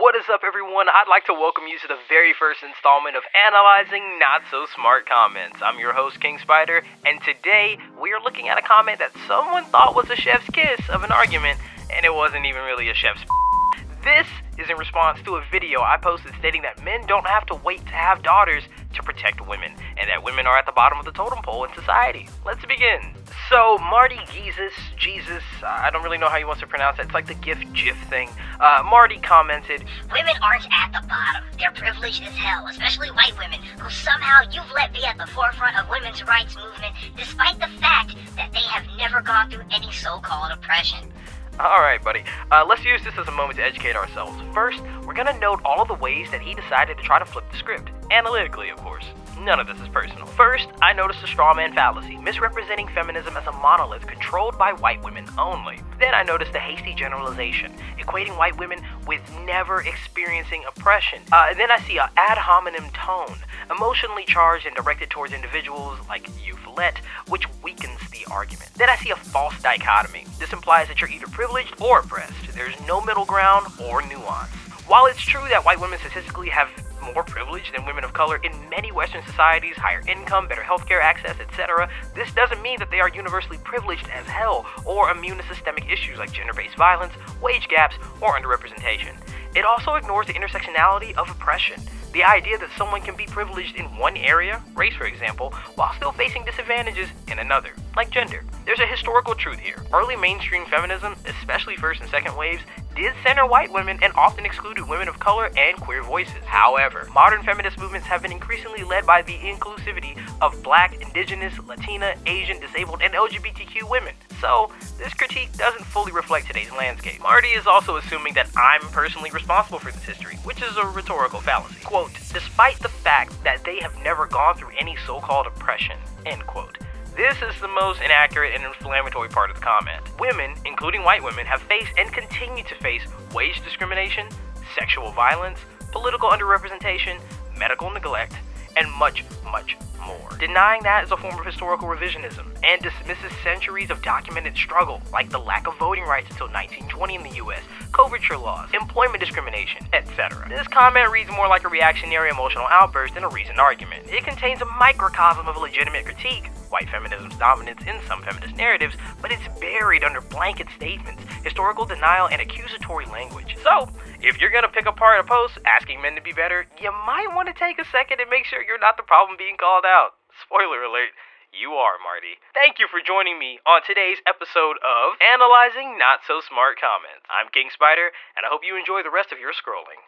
What is up, everyone? I'd like to welcome you to the very first installment of Analyzing Not So Smart Comments. I'm your host, King Spider, and today we are looking at a comment that someone thought was a chef's kiss of an argument, and it wasn't even really a chef's. This is in response to a video I posted stating that men don't have to wait to have daughters to protect women, and that women are at the bottom of the totem pole in society. Let's begin. So, Marty Jesus, I don't really know how he wants to pronounce it. It's like the GIF thing. Marty commented, "Women aren't at the bottom. They're privileged as hell, especially white women, who somehow you've let be at the forefront of women's rights movement, despite the fact that they have never gone through any so-called oppression." Alright, buddy. Let's use this as a moment to educate ourselves. First, we're gonna note all of the ways that he decided to try to flip the script. Analytically, of course. None of this is personal. First, I noticed the straw man fallacy, misrepresenting feminism as a monolith controlled by white women only. Then I noticed the hasty generalization, equating white women with never experiencing oppression. And then I see a ad hominem tone, emotionally charged and directed towards individuals like you, Follett, which weakens the argument. Then I see a false dichotomy. This implies that you're either privileged or oppressed. There's no middle ground or nuance. While it's true that white women statistically have more privilege than women of color in many Western societies, higher income, better healthcare access, etc., this doesn't mean that they are universally privileged as hell or immune to systemic issues like gender-based violence, wage gaps, or underrepresentation. It also ignores the intersectionality of oppression. The idea that someone can be privileged in one area, race for example, while still facing disadvantages in another, like gender. There's a historical truth here. Early mainstream feminism, especially first and second waves, did center white women and often excluded women of color and queer voices. However, modern feminist movements have been increasingly led by the inclusivity of Black, Indigenous, Latina, Asian, disabled, and LGBTQ women. So, this critique doesn't fully reflect today's landscape. Marty is also assuming that I'm personally responsible for this history, which is a rhetorical fallacy. Quote, "despite the fact that they have never gone through any so-called oppression," end quote. This is the most inaccurate and inflammatory part of the comment. Women, including white women, have faced and continue to face wage discrimination, sexual violence, political underrepresentation, medical neglect, and much more. Denying that is a form of historical revisionism and dismisses centuries of documented struggle, like the lack of voting rights until 1920 in the US, coverture laws, employment discrimination, etc. This comment reads more like a reactionary emotional outburst than a reasoned argument. It contains a microcosm of a legitimate critique, white feminism's dominance in some feminist narratives, but it's buried under blanket statements, historical denial, and accusatory language. So, if you're gonna pick apart a post asking men to be better, you might want to take a second and make sure you're not the problem being called out. Spoiler alert, you are, Marty. Thank you for joining me on today's episode of Analyzing Not So Smart Comments. I'm King Spider, and I hope you enjoy the rest of your scrolling.